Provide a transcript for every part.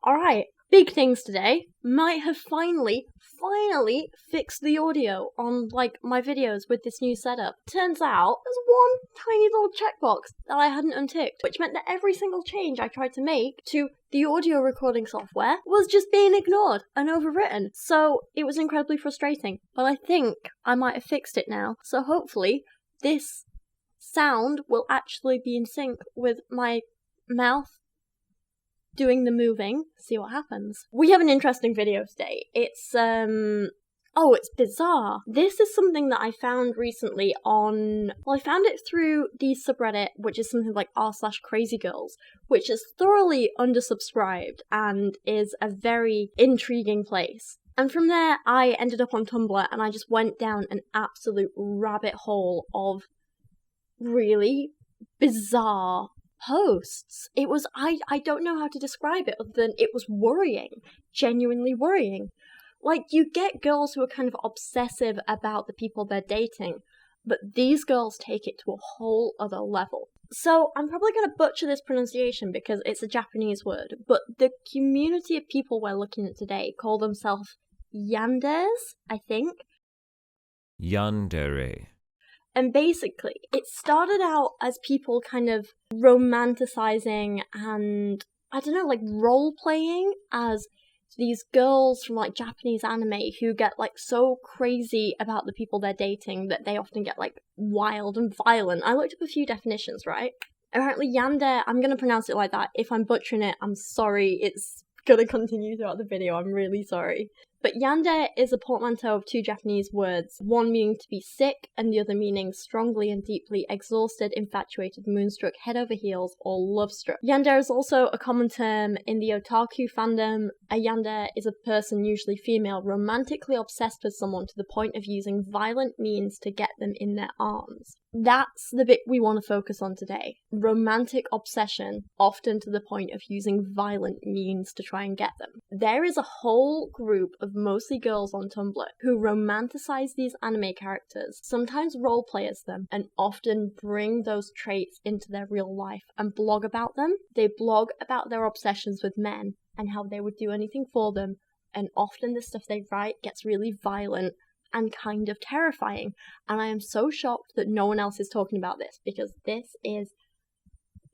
Alright, big things today. Might have finally fixed the audio on, my videos with this new setup. Turns out, there's one tiny little checkbox that I hadn't unticked, which meant that every single change I tried to make to the audio recording software was just being ignored and overwritten. So, it was incredibly frustrating. But I think I might have fixed it now. So hopefully, this sound will actually be in sync with my mouth doing the moving. See what happens. We have an interesting video today. It's it's bizarre. This is something that I found recently I found it through the subreddit, which is something like r/crazygirls, which is thoroughly undersubscribed and is a very intriguing place. And from there, I ended up on Tumblr and I just went down an absolute rabbit hole of really bizarre posts. It was, I don't know how to describe it other than it was worrying. Genuinely worrying. You get girls who are kind of obsessive about the people they're dating, but these girls take it to a whole other level. So, I'm probably going to butcher this pronunciation because it's a Japanese word, but the community of people we're looking at today call themselves Yanderes, I think. Yandere. And basically, it started out as people kind of romanticizing and, role-playing as these girls from, Japanese anime who get, so crazy about the people they're dating that they often get, wild and violent. I looked up a few definitions, right? Apparently, yandere, I'm going to pronounce it like that. If I'm butchering it, I'm sorry. It's going to continue throughout the video. I'm really sorry. But yandere is a portmanteau of two Japanese words, one meaning to be sick and the other meaning strongly and deeply exhausted, infatuated, moonstruck, head over heels, or love-struck. Yandere is also a common term in the otaku fandom. A yandere is a person, usually female, romantically obsessed with someone to the point of using violent means to get them in their arms. That's the bit we want to focus on today. Romantic obsession, often to the point of using violent means to try and get them. There is a whole group of mostly girls on Tumblr who romanticize these anime characters, sometimes roleplay as them, and often bring those traits into their real life and blog about them. They blog about their obsessions with men and how they would do anything for them, and often the stuff they write gets really violent and kind of terrifying. And I am so shocked that no one else is talking about this, because this is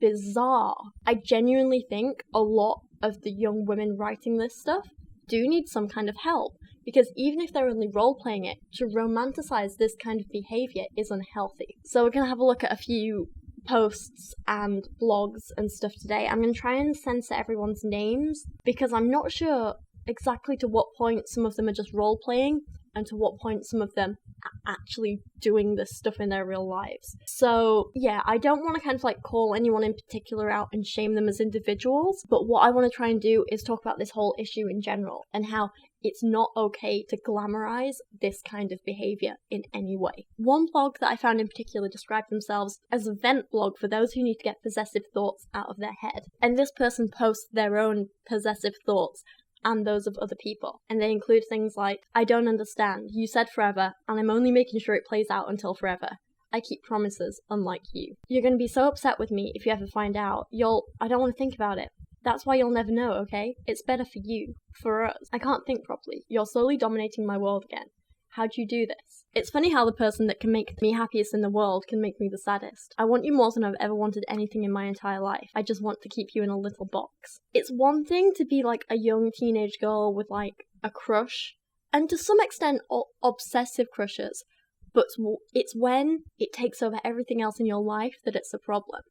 bizarre. I genuinely think a lot of the young women writing this stuff do need some kind of help, because even if they're only role-playing it, to romanticize this kind of behavior is unhealthy. So we're going to have a look at a few posts and blogs and stuff today. I'm going to try and censor everyone's names, because I'm not sure exactly to what point some of them are just role-playing and to what point some of them are actually doing this stuff in their real lives. So, yeah, I don't want to kind of call anyone in particular out and shame them as individuals, but what I want to try and do is talk about this whole issue in general and how it's not okay to glamorize this kind of behavior in any way. One blog that I found in particular described themselves as a vent blog for those who need to get possessive thoughts out of their head. And this person posts their own possessive thoughts and those of other people. And they include things like, I don't understand, you said forever, and I'm only making sure it plays out until forever. I keep promises, unlike you. You're going to be so upset with me if you ever find out. I don't want to think about it. That's why you'll never know, okay? It's better for you. For us. I can't think properly. You're slowly dominating my world again. How'd you do this? It's funny how the person that can make me happiest in the world can make me the saddest. I want you more than I've ever wanted anything in my entire life. I just want to keep you in a little box. It's one thing to be a young teenage girl with a crush, and to some extent obsessive crushes, but it's when it takes over everything else in your life that it's a problem.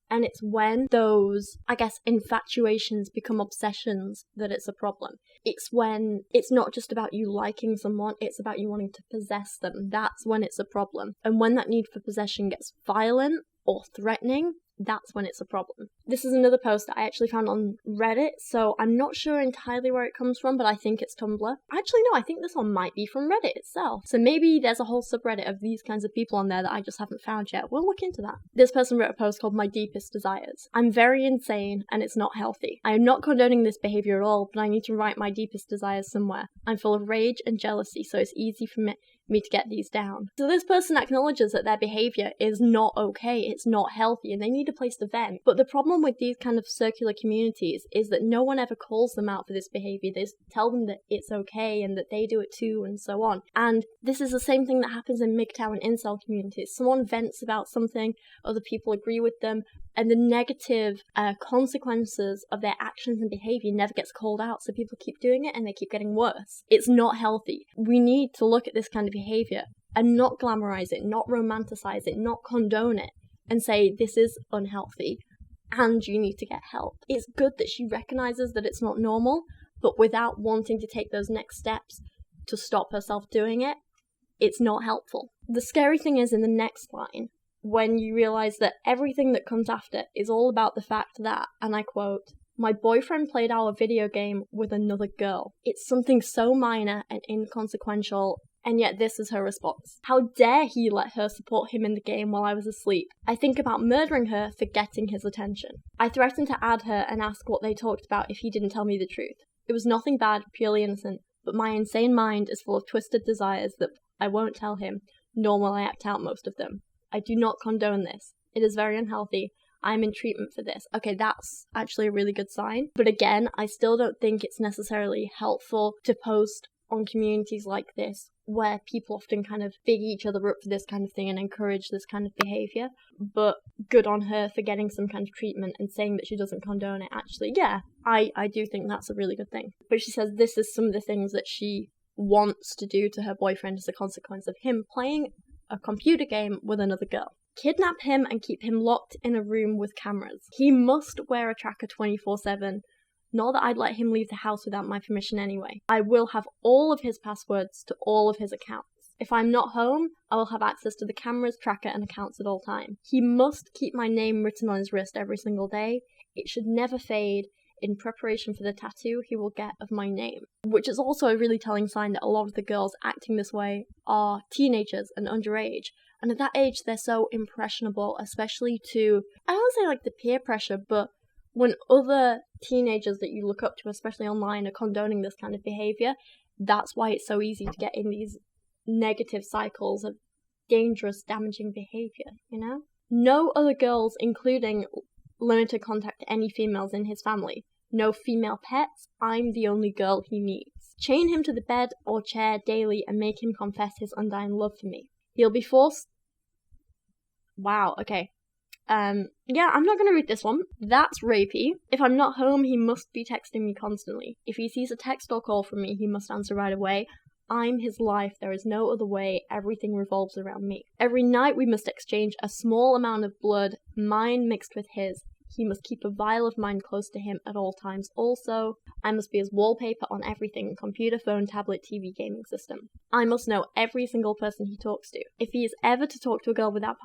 And it's when those, infatuations become obsessions that it's a problem. It's when it's not just about you liking someone, it's about you wanting to possess them. That's when it's a problem. And when that need for possession gets violent or threatening, that's when it's a problem. This is another post that I actually found on Reddit, so I'm not sure entirely where it comes from, but I think it's Tumblr. Actually, no, I think this one might be from Reddit itself. So maybe there's a whole subreddit of these kinds of people on there that I just haven't found yet. We'll look into that. This person wrote a post called My Deepest Desires. I'm very insane, and it's not healthy. I am not condoning this behavior at all, but I need to write my deepest desires somewhere. I'm full of rage and jealousy, so it's easy for me me to get these down. So this person acknowledges that their behaviour is not okay, it's not healthy, and they need a place to vent. But the problem with these kind of circular communities is that no one ever calls them out for this behaviour. They tell them that it's okay and that they do it too, and so on. And this is the same thing that happens in MGTOW and incel communities. Someone vents about something, other people agree with them, and the negative consequences of their actions and behaviour never gets called out, so people keep doing it and they keep getting worse. It's not healthy. We need to look at this kind of behaviour and not glamorise it, not romanticise it, not condone it, and say this is unhealthy and you need to get help. It's good that she recognises that it's not normal, but without wanting to take those next steps to stop herself doing it, it's not helpful. The scary thing is in the next line, when you realise that everything that comes after is all about the fact that, and I quote, "My boyfriend played our video game with another girl." It's something so minor and inconsequential, and yet this is her response. How dare he let her support him in the game while I was asleep? I think about murdering her for getting his attention. I threatened to add her and ask what they talked about if he didn't tell me the truth. It was nothing bad, purely innocent, but my insane mind is full of twisted desires that I won't tell him, nor will I act out most of them. I do not condone this. It is very unhealthy. I'm in treatment for this. Okay, that's actually a really good sign. But again, I still don't think it's necessarily helpful to post on communities like this, where people often kind of big each other up for this kind of thing and encourage this kind of behaviour. But good on her for getting some kind of treatment and saying that she doesn't condone it. Actually, yeah, I do think that's a really good thing. But she says this is some of the things that she wants to do to her boyfriend as a consequence of him playing a computer game with another girl. Kidnap him and keep him locked in a room with cameras. He must wear a tracker 24/7. Not that I'd let him leave the house without my permission anyway. I will have all of his passwords to all of his accounts. If I'm not home, I will have access to the cameras, tracker, and accounts at all times. He must keep my name written on his wrist every single day. It should never fade, in preparation for the tattoo he will get of my name. Which is also a really telling sign that a lot of the girls acting this way are teenagers and underage. And at that age, they're so impressionable, especially to, I don't want to say like the peer pressure, but when other teenagers that you look up to, especially online, are condoning this kind of behaviour, that's why it's so easy to get in these negative cycles of dangerous, damaging behaviour, you know? No other girls, including limited contact to any females in his family. No female pets. I'm the only girl he needs. Chain him to the bed or chair daily and make him confess his undying love for me. He'll be forced... Wow, okay. Yeah, I'm not going to read this one. That's rapey. If I'm not home, he must be texting me constantly. If he sees a text or call from me, he must answer right away. I'm his life. There is no other way. Everything revolves around me. Every night we must exchange a small amount of blood, mine mixed with his. He must keep a vial of mine close to him at all times. Also, I must be his wallpaper on everything, computer, phone, tablet, TV, gaming system. I must know every single person he talks to. If he is ever to talk to a girl without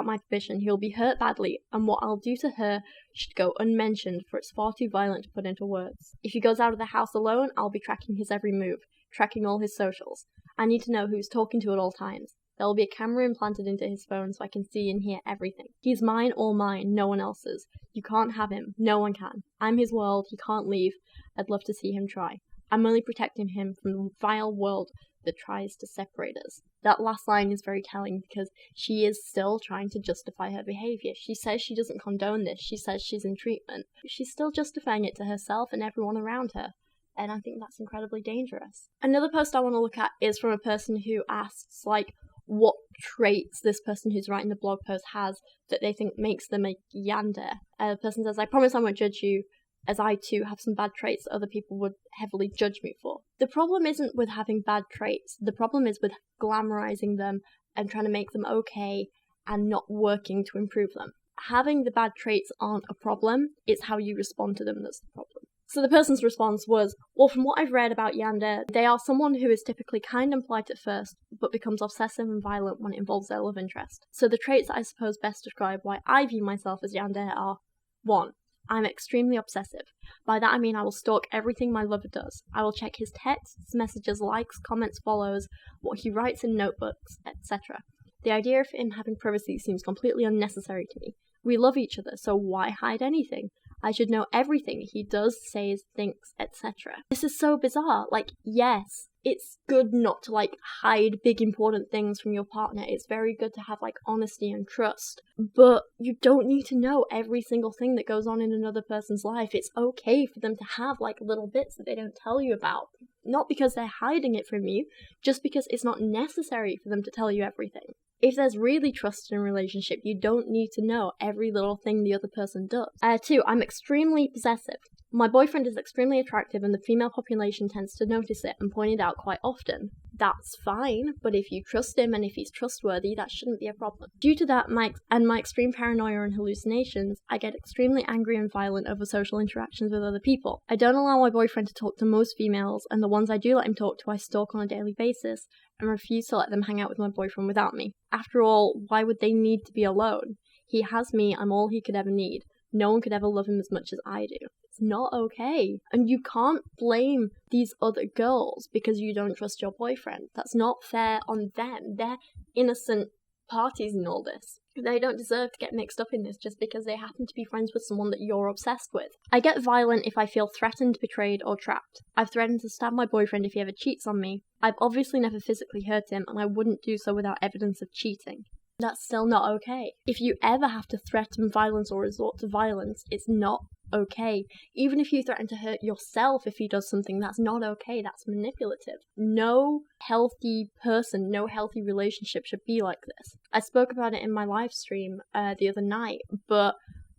my permission, he'll be hurt badly, and what I'll do to her should go unmentioned, for it's far too violent to put into words. If he goes out of the house alone, I'll be tracking his every move, tracking all his socials. I need to know who he's talking to at all times. There will be a camera implanted into his phone so I can see and hear everything. He's mine, all mine, no one else's. You can't have him. No one can. I'm his world. He can't leave. I'd love to see him try. I'm only protecting him from the vile world that tries to separate us. That last line is very telling because she is still trying to justify her behaviour. She says she doesn't condone this. She says she's in treatment. She's still justifying it to herself and everyone around her. And I think that's incredibly dangerous. Another post I want to look at is from a person who asks, like, what traits this person who's writing the blog post has that they think makes them a Yandere. The person says, I promise I won't judge you, as I too have some bad traits that other people would heavily judge me for. The problem isn't with having bad traits. The problem is with glamorizing them and trying to make them okay and not working to improve them. Having the bad traits aren't a problem. It's how you respond to them that's the problem. So the person's response was, well, from what I've read about Yandere, they are someone who is typically kind and polite at first, but becomes obsessive and violent when it involves their love interest. So the traits that I suppose best describe why I view myself as Yandere are: 1. I'm extremely obsessive. By that I mean I will stalk everything my lover does. I will check his texts, messages, likes, comments, follows, what he writes in notebooks, etc. The idea of him having privacy seems completely unnecessary to me. We love each other, so why hide anything? I should know everything he does, says, thinks, etc. This is so bizarre. Like, yes, it's good not to, like, hide big important things from your partner. It's very good to have, like, honesty and trust. But you don't need to know every single thing that goes on in another person's life. It's okay for them to have, like, little bits that they don't tell you about. Not because they're hiding it from you, just because it's not necessary for them to tell you everything. If there's really trust in a relationship, you don't need to know every little thing the other person does. 2, I'm extremely possessive. My boyfriend is extremely attractive and the female population tends to notice it and point it out quite often. That's fine, but if you trust him and if he's trustworthy, that shouldn't be a problem. Due to that my extreme paranoia and hallucinations, I get extremely angry and violent over social interactions with other people. I don't allow my boyfriend to talk to most females, and the ones I do let him talk to I stalk on a daily basis, and refuse to let them hang out with my boyfriend without me. After all, why would they need to be alone? He has me, I'm all he could ever need. No one could ever love him as much as I do. It's not okay. And you can't blame these other girls because you don't trust your boyfriend. That's not fair on them. They're innocent parties in all this. They don't deserve to get mixed up in this just because they happen to be friends with someone that you're obsessed with. I get violent if I feel threatened, betrayed, or trapped. I've threatened to stab my boyfriend if he ever cheats on me. I've obviously never physically hurt him, and I wouldn't do so without evidence of cheating. That's still not okay. If you ever have to threaten violence or resort to violence, it's not okay. Even if you threaten to hurt yourself if he does something, that's not okay. That's manipulative. No healthy person, no healthy relationship should be like this. I spoke about it in my live stream the other night, but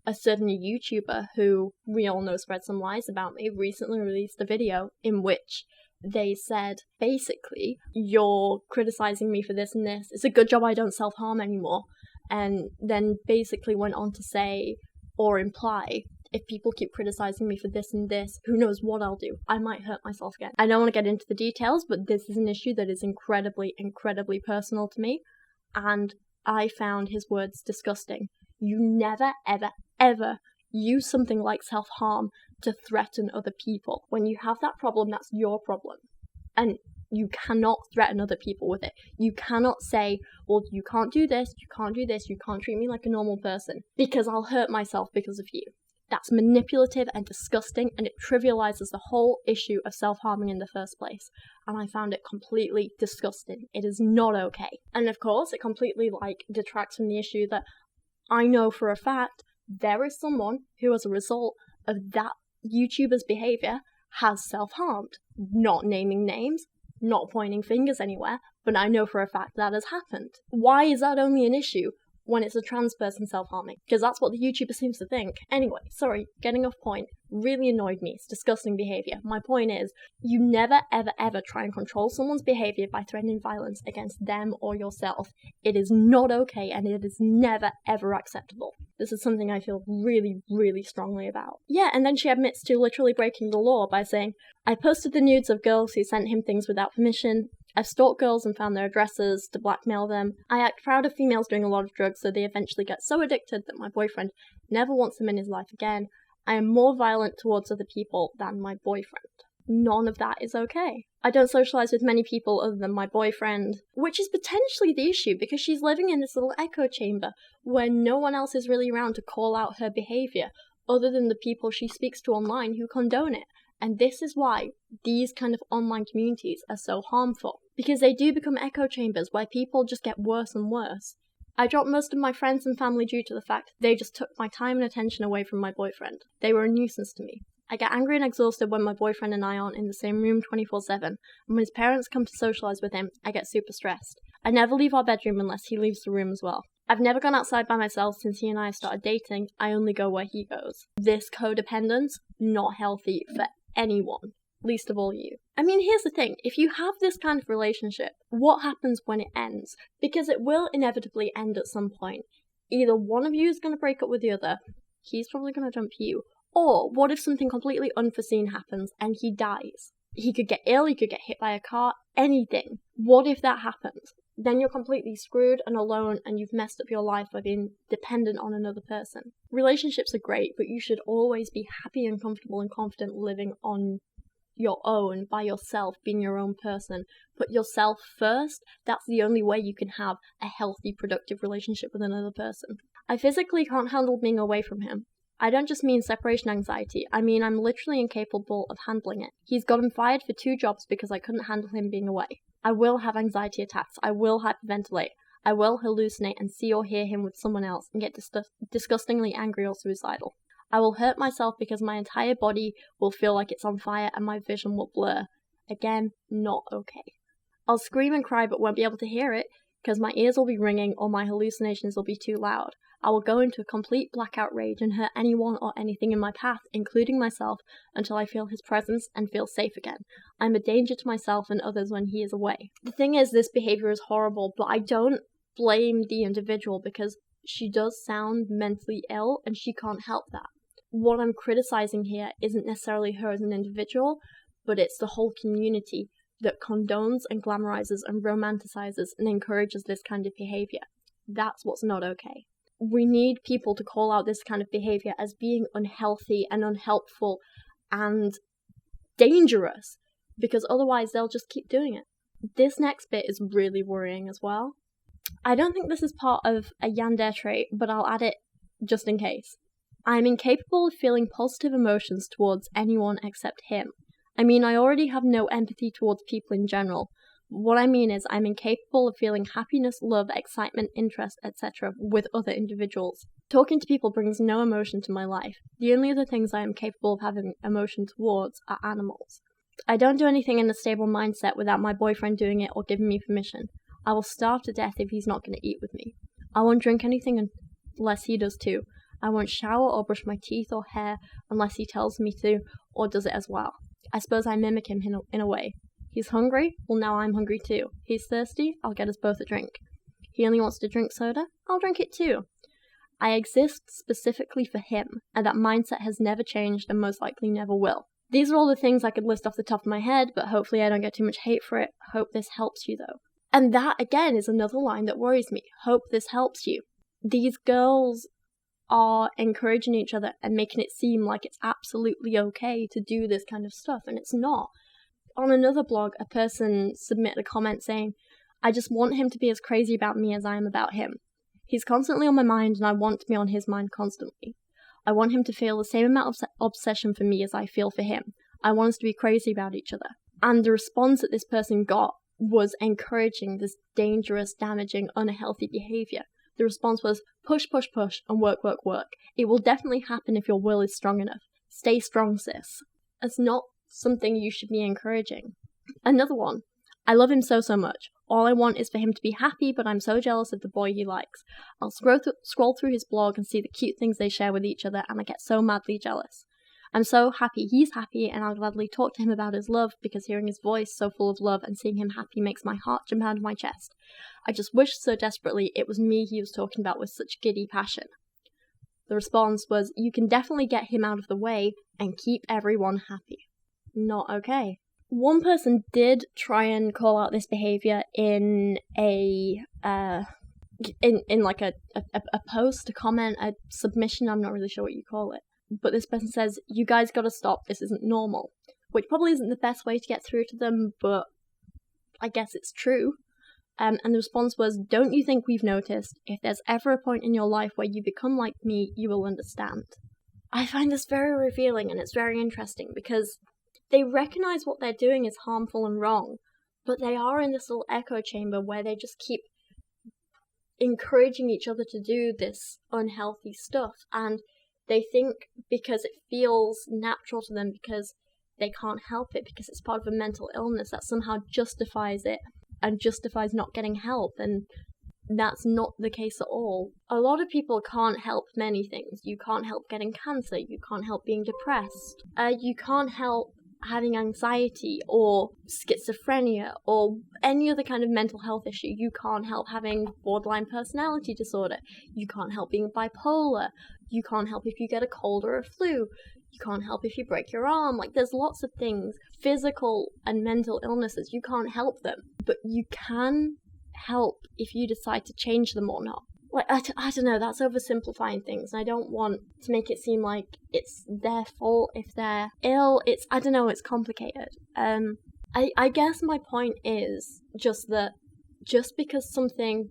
a certain YouTuber who we all know spread some lies about me recently released a video in which they said, basically, you're criticizing me for this and this. It's a good job I don't self-harm anymore. And then basically went on to say, or imply, if people keep criticizing me for this and this, who knows what I'll do. I might hurt myself again. I don't want to get into the details, but this is an issue that is incredibly, incredibly personal to me. And I found his words disgusting. You never, ever, ever use something like self-harm to threaten other people. When you have that problem, that's your problem. And you cannot threaten other people with it. You cannot say, well, you can't do this, you can't do this, you can't treat me like a normal person, because I'll hurt myself because of you. That's manipulative and disgusting, and it trivializes the whole issue of self-harming in the first place. And I found it completely disgusting. It is not okay. And of course, it completely, detracts from the issue that I know for a fact there is someone who, as a result of that YouTuber's behavior, has self-harmed. Not naming names, not pointing fingers anywhere, but I know for a fact that has happened. Why is that only an issue when it's a trans person self-harming? Because that's what the YouTuber seems to think. Anyway, sorry, getting off point. Really annoyed me. It's disgusting behavior. My point is, you never, ever, ever try and control someone's behavior by threatening violence against them or yourself. It is not okay, and it is never, ever acceptable. This is something I feel really, really strongly about. Yeah, and then she admits to literally breaking the law by saying, I posted the nudes of girls who sent him things without permission. I've stalked girls and found their addresses to blackmail them. I act proud of females doing a lot of drugs, so they eventually get so addicted that my boyfriend never wants them in his life again. I am more violent towards other people than my boyfriend. None of that is okay. I don't socialize with many people other than my boyfriend, which is potentially the issue because she's living in this little echo chamber where no one else is really around to call out her behavior other than the people she speaks to online who condone it. And this is why these kind of online communities are so harmful, because they do become echo chambers where people just get worse and worse. I dropped most of my friends and family due to the fact they just took my time and attention away from my boyfriend. They were a nuisance to me. I get angry and exhausted when my boyfriend and I aren't in the same room 24/7, and when his parents come to socialise with him, I get super stressed. I never leave our bedroom unless he leaves the room as well. I've never gone outside by myself since he and I started dating. I only go where he goes. This codependence, not healthy for anyone. Least of all you. I mean, here's the thing. If you have this kind of relationship, what happens when it ends? Because it will inevitably end at some point. Either one of you is going to break up with the other, he's probably going to dump you, or what if something completely unforeseen happens and he dies? He could get ill, he could get hit by a car, anything. What if that happens? Then you're completely screwed and alone, and you've messed up your life by being dependent on another person. Relationships are great, but you should always be happy and comfortable and confident living on your own, by yourself, being your own person. Put yourself first. That's the only way you can have a healthy, productive relationship with another person. I physically can't handle being away from him. I don't just mean separation anxiety, I mean I'm literally incapable of handling it. He's got him fired for 2 jobs because I couldn't handle him being away. I will have anxiety attacks, I will hyperventilate, I will hallucinate and see or hear him with someone else and get disgustingly angry or suicidal. I will hurt myself because my entire body will feel like it's on fire and my vision will blur. Again, not okay. I'll scream and cry but won't be able to hear it because my ears will be ringing or my hallucinations will be too loud. I will go into a complete blackout rage and hurt anyone or anything in my path, including myself, until I feel his presence and feel safe again. I'm a danger to myself and others when he is away. The thing is, this behaviour is horrible, but I don't blame the individual because she does sound mentally ill and she can't help that. What I'm criticising here isn't necessarily her as an individual, but it's the whole community that condones and glamorises and romanticises and encourages this kind of behaviour. That's what's not okay. We need people to call out this kind of behaviour as being unhealthy and unhelpful and dangerous, because otherwise they'll just keep doing it. This next bit is really worrying as well. I don't think this is part of a Yandere trait, but I'll add it just in case. I'm incapable of feeling positive emotions towards anyone except him. I mean, I already have no empathy towards people in general. What I mean is I'm incapable of feeling happiness, love, excitement, interest, etc. with other individuals. Talking to people brings no emotion to my life. The only other things I am capable of having emotion towards are animals. I don't do anything in a stable mindset without my boyfriend doing it or giving me permission. I will starve to death if he's not going to eat with me. I won't drink anything unless he does too. I won't shower or brush my teeth or hair unless he tells me to or does it as well. I suppose I mimic him in a way. He's hungry? Well, now I'm hungry too. He's thirsty? I'll get us both a drink. He only wants to drink soda? I'll drink it too. I exist specifically for him, and that mindset has never changed and most likely never will. These are all the things I could list off the top of my head, but hopefully I don't get too much hate for it. Hope this helps you though. And that again is another line that worries me. Hope this helps you. These girls are encouraging each other and making it seem like it's absolutely okay to do this kind of stuff, and it's not. On another blog, a person submitted a comment saying, I just want him to be as crazy about me as I am about him. He's constantly on my mind and I want to be on his mind constantly. I want him to feel the same amount of obsession for me as I feel for him. I want us to be crazy about each other. And the response that this person got was encouraging this dangerous, damaging, unhealthy behaviour. The response was, push, push, push, and work, work, work. It will definitely happen if your will is strong enough. Stay strong, sis. It's not something you should be encouraging. Another one. I love him so much. All I want is for him to be happy, but I'm so jealous of the boy he likes. I'll scroll through his blog and see the cute things they share with each other, and I get so madly jealous. I'm so happy he's happy, and I'll gladly talk to him about his love, because hearing his voice so full of love and seeing him happy makes my heart jump out of my chest. I just wish so desperately it was me he was talking about with such giddy passion. The response was, you can definitely get him out of the way and keep everyone happy. Not okay. One person did try and call out this behaviour in a post, a comment, a submission, I'm not really sure what you call it. But this person says, you guys gotta stop, this isn't normal. Which probably isn't the best way to get through to them, but I guess it's true. And the response was, don't you think we've noticed? If there's ever a point in your life where you become like me, you will understand. I find this very revealing and it's very interesting because they recognise what they're doing is harmful and wrong, but they are in this little echo chamber where they just keep encouraging each other to do this unhealthy stuff, and they think because it feels natural to them, because they can't help it, because it's part of a mental illness, that somehow justifies it and justifies not getting help, and that's not the case at all. A lot of people can't help many things. You can't help getting cancer, you can't help being depressed, you can't help having anxiety or schizophrenia or any other kind of mental health issue. You can't help having borderline personality disorder. You can't help being bipolar. You can't help if you get a cold or a flu. You can't help if you break your arm. Like, there's lots of things, physical and mental illnesses, you can't help them. But you can help if you decide to change them or not. Like, I don't know, that's oversimplifying things, and I don't want to make it seem like it's their fault if they're ill. I don't know, it's complicated. I guess my point is just that just because something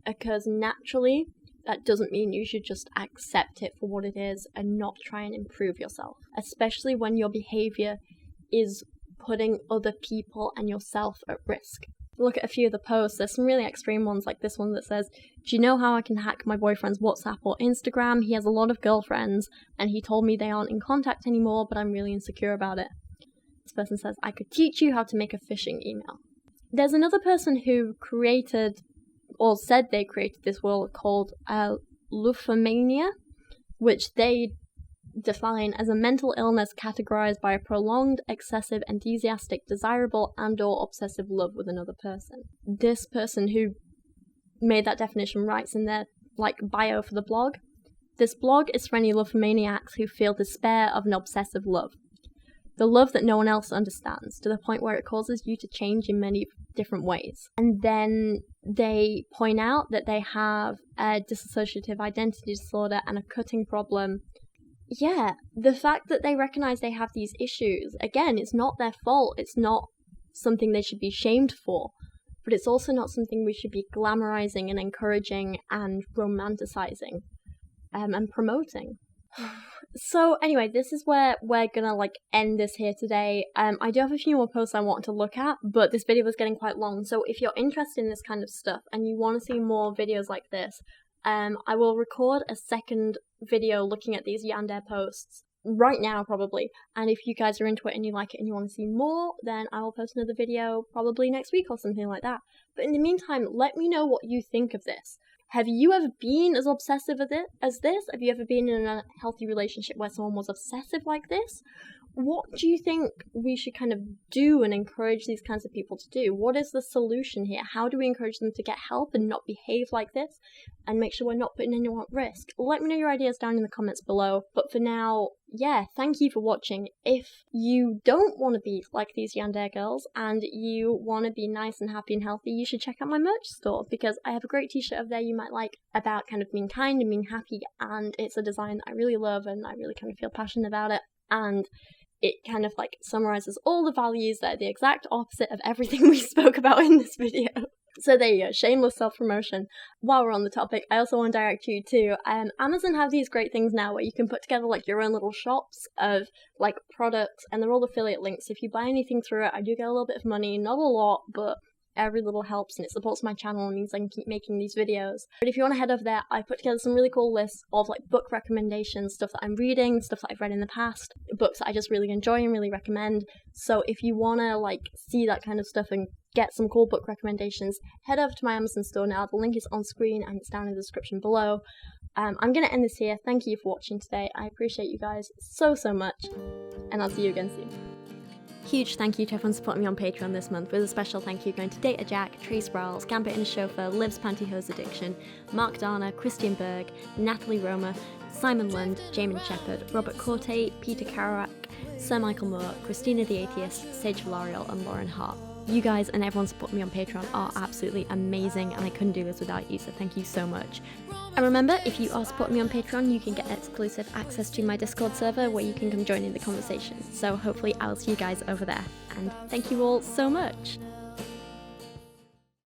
occurs naturally, that doesn't mean you should just accept it for what it is and not try and improve yourself, especially when your behaviour is putting other people and yourself at risk. Look at a few of the posts. There's some really extreme ones, like this one that says, "Do you know how I can hack my boyfriend's WhatsApp or Instagram? He has a lot of girlfriends and he told me they aren't in contact anymore, but I'm really insecure about it." This person says, "I could teach you how to make a phishing email." There's another person who created, or said they created, this world called Lufomania, which they define as a mental illness categorized by a prolonged, excessive, enthusiastic, desirable, and/or obsessive love with another person. This person who made that definition writes in their bio for the blog, "This blog is for any love-maniacs who feel despair of an obsessive love. The love that no one else understands, to the point where it causes you to change in many different ways." And then they point out that they have a dissociative identity disorder and a cutting problem. Yeah, the fact that they recognize they have these issues, again, it's not their fault. It's not something they should be shamed for, but it's also not something we should be glamorizing and encouraging and romanticizing and promoting. So anyway, this is where we're gonna end this here today. I do have a few more posts I want to look at, but this video was getting quite long, so if you're interested in this kind of stuff and you want to see more videos like this, I will record a second video looking at these Yandere posts right now probably, and if you guys are into it and you like it and you want to see more, then I will post another video probably next week or something like that. But in the meantime, let me know what you think of this. Have you ever been as obsessive as this? Have you ever been in a healthy relationship where someone was obsessive like this? What do you think we should kind of do and encourage these kinds of people to do? What is the solution here? How do we encourage them to get help and not behave like this and make sure we're not putting anyone at risk? Let me know your ideas down in the comments below. But for now, yeah, thank you for watching. If you don't want to be like these Yandere girls and you want to be nice and happy and healthy, you should check out my merch store, because I have a great t-shirt over there you might like about kind of being kind and being happy, and it's a design that I really love and I really kind of feel passionate about it, and it kind of summarizes all the values that are the exact opposite of everything we spoke about in this video. So there you go, shameless self-promotion. While we're on the topic, I also want to direct you to Amazon have these great things now where you can put together your own little shops of products, and they're all affiliate links. If you buy anything through it, I do get a little bit of money, not a lot, but every little helps and it supports my channel and means I can keep making these videos. But if you want to head over there, I put together some really cool lists of book recommendations, stuff that I'm reading, stuff that I've read in the past, books that I just really enjoy and really recommend. So if you want to see that kind of stuff and get some cool book recommendations, head over to my Amazon store now. The link is on screen and it's down in the description below. I'm going to end this here. Thank you for watching today. I appreciate you guys so much, and I'll see you again soon. Huge thank you to everyone supporting me on Patreon this month, with a special thank you going to Data Jack, Trae Sprowles, Gambit and Chauffeur, Liv's Pantyhose Addiction, Mark Dauner, Christian Berg, Nathalie Romer, Simon Lundh, Jadeon Sheppard, Robert Korte, Peter Kyrouac, Sir Michael Moore, Christina the Atheist, Sage Valarial and Lauren Hart. You guys and everyone supporting me on Patreon are absolutely amazing, and I couldn't do this without you, so thank you so much. And remember, if you are supporting me on Patreon, you can get exclusive access to my Discord server where you can come join in the conversation. So hopefully I'll see you guys over there. And thank you all so much!